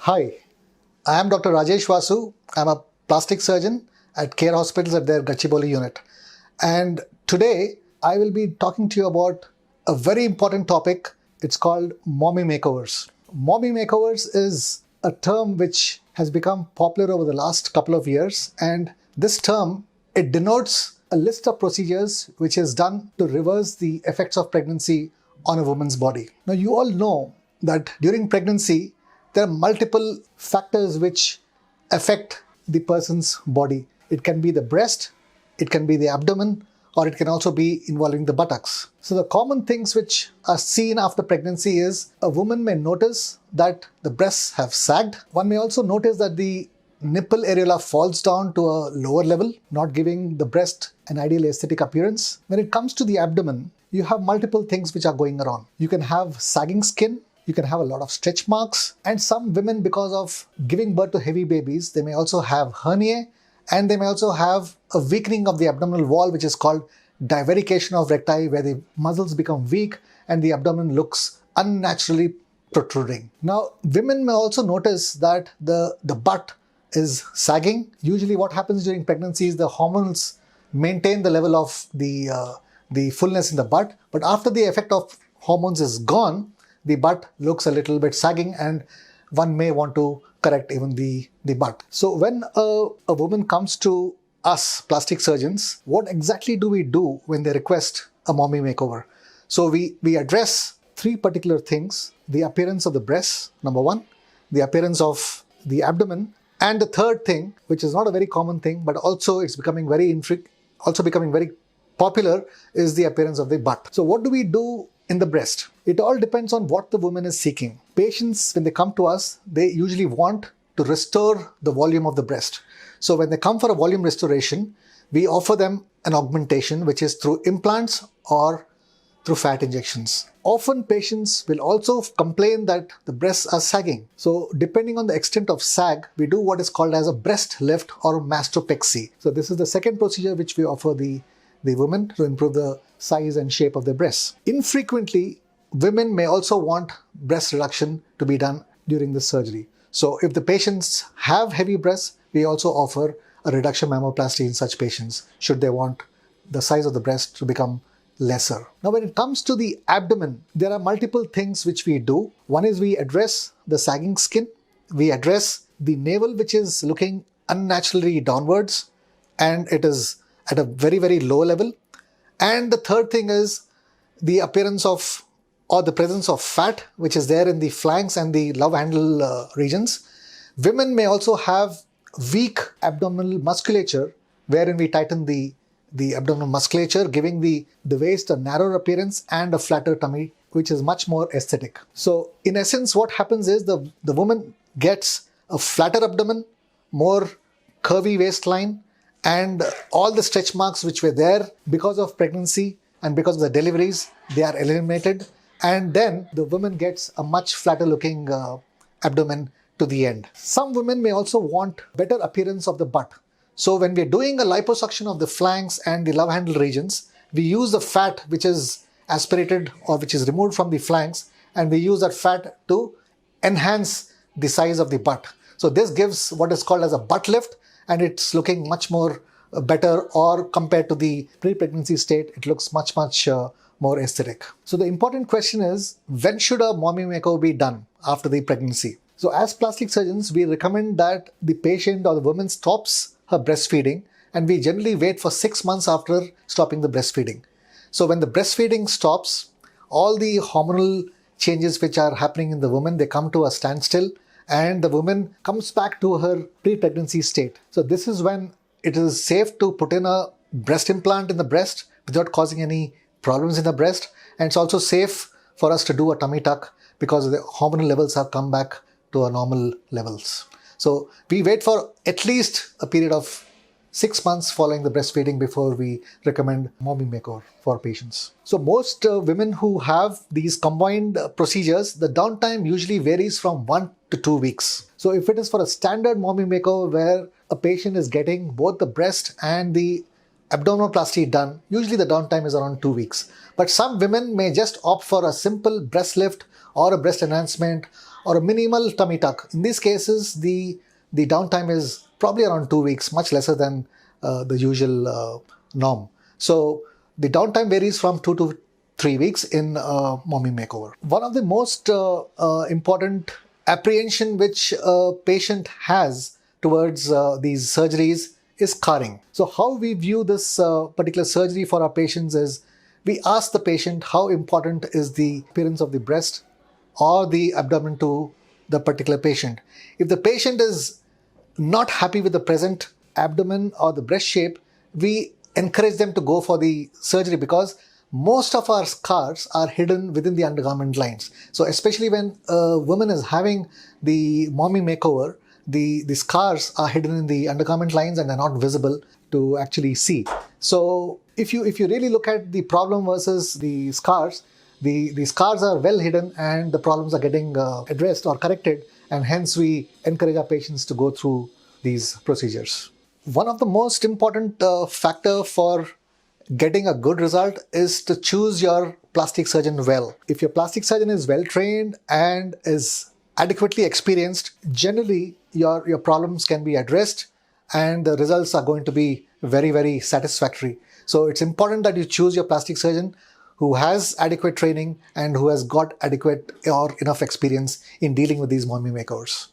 Hi, I am Dr. Rajesh Vasu. I'm a plastic surgeon at Care Hospitals at their Gachibowli unit. And today I will be talking to you about a very important topic. It's called mommy makeovers. Mommy makeovers is a term which has become popular over the last couple of years. And this term, it denotes a list of procedures which is done to reverse the effects of pregnancy on a woman's body. Now, you all know that during pregnancy, there are multiple factors which affect the person's body. It can be the breast, it can be the abdomen, or it can also be involving the buttocks. So the common things which are seen after pregnancy is a woman may notice that the breasts have sagged. One may also notice that the nipple areola falls down to a lower level, not giving the breast an ideal aesthetic appearance. When it comes to the abdomen, you have multiple things which are going around. You can have sagging skin, you can have a lot of stretch marks, and some women, because of giving birth to heavy babies, they may also have hernia, and they may also have a weakening of the abdominal wall, which is called divarication of recti, where the muscles become weak and the abdomen looks unnaturally protruding. Now, women may also notice that the butt is sagging. Usually what happens during pregnancy is the hormones maintain the level of the fullness in the butt, but after the effect of hormones is gone, the butt looks a little bit sagging, and one may want to correct even the butt. So when a woman comes to us plastic surgeons, what exactly do we do when they request a mommy makeover? So we address three particular things: the appearance of the breasts, number one, the appearance of the abdomen, and the third thing, which is not a very common thing, but also it's becoming very popular, is the appearance of the butt. So what do we do in the breast? It all depends on what the woman is seeking. Patients, when they come to us, they usually want to restore the volume of the breast. So when they come for a volume restoration, we offer them an augmentation, which is through implants or through fat injections. Often patients will also complain that the breasts are sagging. So depending on the extent of sag, we do what is called as a breast lift or mastopexy. So this is the second procedure which we offer the women to improve the size and shape of their breasts. Infrequently, women may also want breast reduction to be done during the surgery. So if the patients have heavy breasts, we also offer a reduction mammoplasty in such patients, should they want the size of the breast to become lesser. Now, when it comes to the abdomen, there are multiple things which we do. One is we address the sagging skin. We address the navel, which is looking unnaturally downwards, and it is at a very, very low level. And the third thing is the appearance of or the presence of fat, which is there in the flanks and the love handle regions. Women may also have weak abdominal musculature, wherein we tighten the abdominal musculature, giving the waist a narrower appearance and a flatter tummy, which is much more aesthetic. So in essence, what happens is the woman gets a flatter abdomen, more curvy waistline, and all the stretch marks which were there because of pregnancy and because of the deliveries, they are eliminated. And then the woman gets a much flatter looking abdomen to the end. Some women may also want better appearance of the butt. So when we're doing a liposuction of the flanks and the love handle regions, we use the fat which is aspirated or which is removed from the flanks, and we use that fat to enhance the size of the butt. So this gives what is called as a butt lift, and it's looking much more better, or compared to the pre-pregnancy state, it looks much more aesthetic. So the important question is, when should a mommy makeover be done after the pregnancy? So as plastic surgeons, we recommend that the patient or the woman stops her breastfeeding, and we generally wait for 6 months after stopping the breastfeeding. So when the breastfeeding stops, all the hormonal changes which are happening in the woman, they come to a standstill, and the woman comes back to her pre-pregnancy state. So this is when it is safe to put in a breast implant in the breast without causing any problems in the breast. And it's also safe for us to do a tummy tuck because the hormonal levels have come back to our normal levels. So we wait for at least a period of 6 months following the breastfeeding before we recommend mommy makeover for patients. So most women who have these combined procedures, the downtime usually varies from 1 to 2 weeks. So if it is for a standard mommy makeover where a patient is getting both the breast and the abdominoplasty done, usually the downtime is around 2 weeks. But some women may just opt for a simple breast lift or a breast enhancement or a minimal tummy tuck. In these cases, the downtime is probably around 2 weeks, much lesser than the usual norm. So the downtime varies from 2 to 3 weeks in mommy makeover. One of the most important apprehension which a patient has towards these surgeries is scarring. So how we view this particular surgery for our patients is, we ask the patient how important is the appearance of the breast or the abdomen to the particular patient. If the patient is not happy with the present abdomen or the breast shape, we encourage them to go for the surgery, because most of our scars are hidden within the undergarment lines. So especially when a woman is having the mommy makeover, the scars are hidden in the undergarment lines and are not visible to actually see. So if you really look at the problem versus the scars are well hidden and the problems are getting addressed or corrected, and hence we encourage our patients to go through these procedures. One of the most important factor for getting a good result is to choose your plastic surgeon well. If your plastic surgeon is well trained and is adequately experienced, generally your problems can be addressed and the results are going to be very, very satisfactory. So it's important that you choose your plastic surgeon who has adequate training and who has got adequate or enough experience in dealing with these mommy makeovers.